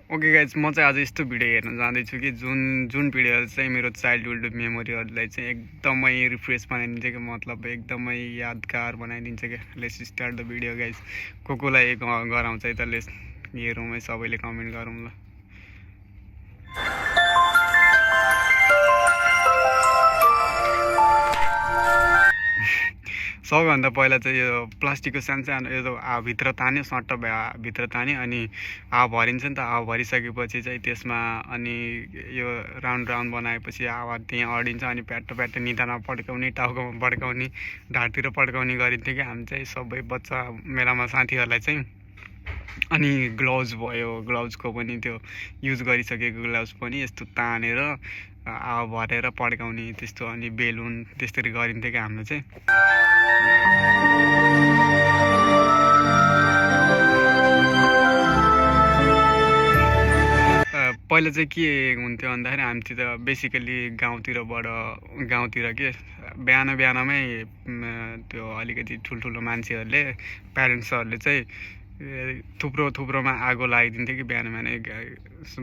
Okay guys, म चाहिँ आज यस्तो भिडियो हेर्न जाँदैछु कि जुन भिडियोहरू चाहिँ मेरो चाइल्डहुड मेमोरीहरूलाई चाहिँ एकदमै रिफ्रेस बनाइदिन्छ कि मतलब एकदमै यादगार बनाइदिन्छ क्या। Let's start the video guys. कोलाई गराउँछ है त, लेट्स हेरौँ है, सबैले कमेन्ट गरौँ ल। सबैभन्दा पहिला चाहिँ यो प्लास्टिकको सानो यो भित्र तान्यो, सट्ट भित्र तान्यो, अनि हावा भरिन्छ नि त। हावा भरिसकेपछि चाहिँ त्यसमा अनि यो राउन्ड राउन्ड बनाएपछि हावा त्यहीँ अडिन्छ, अनि प्याट्ट निधारमा पड्काउने, टाउकोमा पड्काउने, ढाडतिर पड्काउने गरिन्थ्यो कि हामी चाहिँ सबै बच्चा मेलामा साथीहरूलाई चाहिँ। अनि ग्लोभ्स भयो, ग्लोभ्सको पनि त्यो युज गरिसकेको ग्लोभ्स पनि यस्तो तानेर हावा भरेर पड्काउने त्यस्तो, अनि बेलुन त्यसरी गरिन्थ्यो कि हाम्रो चाहिँ। पहिला चाहिँ के हुन्थ्यो भन्दाखेरि हामी त बेसिकली गाउँतिर के बिहानमै त्यो अलिकति ठुल्ठुलो मान्छेहरूले, प्यारेन्ट्सहरूले चाहिँ थुप्रोमा आगो लगाइदिन्थ्यो कि बिहान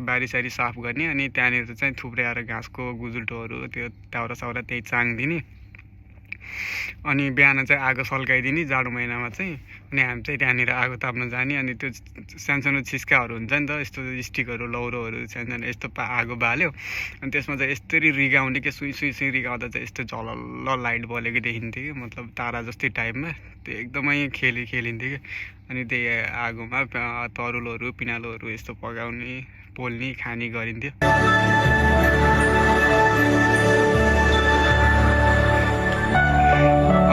बारीसारी साफ गर्ने, अनि त्यहाँनिर चाहिँ थुप्र्याएर घाँसको गुजुल्टोहरू त्यो दाउरा त्यही चाङदिने, अनि बिहान चाहिँ आगो सल्काइदिने जाडो महिनामा चाहिँ। अनि हामी चाहिँ त्यहाँनिर आगो ताप्न जाने, अनि त्यो सानो छिस्काहरू हुन्छ नि त, यस्तो स्टिकहरू लौरोहरू सानो यस्तो आगो बाल्यो, अनि त्यसमा चाहिँ यस्तरी रिगाउने कि सुई रिगाउँदा चाहिँ यस्तो झलल्ल लाइट बलेको देखिन्थ्यो कि, मतलब तारा जस्तै टाइपमा त्यो एकदमै खेलिन्थ्यो कि। अनि त्यही आगोमा तरुलहरू पिनालुहरू यस्तो पकाउने, पोल्ने, खाने गरिन्थ्यो।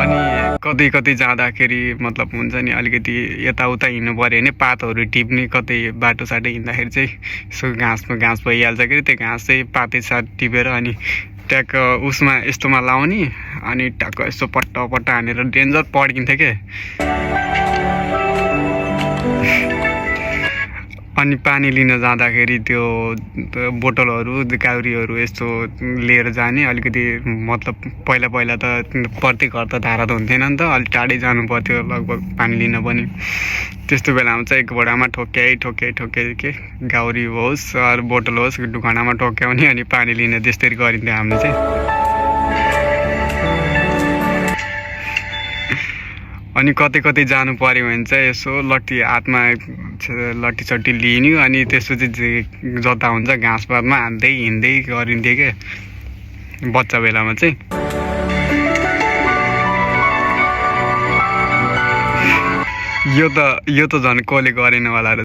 अनि कतै जाँदाखेरि मतलब हुन्छ नि, अलिकति यताउता हिँड्नु पऱ्यो भने पातहरू टिप्ने, कतै बाटोसाटो हिँड्दाखेरि चाहिँ यसो घाँस भइहाल्छ कि, त्यो घाँस चाहिँ पातै साथ टिपेर अनि ट्याक्क उसमा यस्तोमा लाउने, अनि ट्याक्क यस्तो पट्ट हानेर डेन्जर पड्किन्थ्यो क्या। अनि पानी लिन जाँदाखेरि त्यो बोतलहरू काउरीहरू यस्तो लिएर जाने, अलिकति मतलब पहिला त प्रत्येक घर त धारा त हुन्थेन नि त, अलिक टाढै जानु पर्थ्यो लगभग पानी लिन पनि। त्यस्तो बेलामा चाहिँ एक घोडामा ठोक्याइ के गाउरी होस् अरू बोतल होस् ढुङ्गानामा ठोक्याउने, अनि पानी लिन त्यस्तरी गरिन्थ्यो हामीले चाहिँ। अनि कतै जानु पऱ्यो भने चाहिँ यसो हातमा लट्ठी लिने, अनि त्यसपछि जता हुन्छ घाँसपातमा हान्दै हिँड्दै गरिन्थ्यो क्या बच्चा बेलामा चाहिँ। यो त झन् कसले गरेन होला।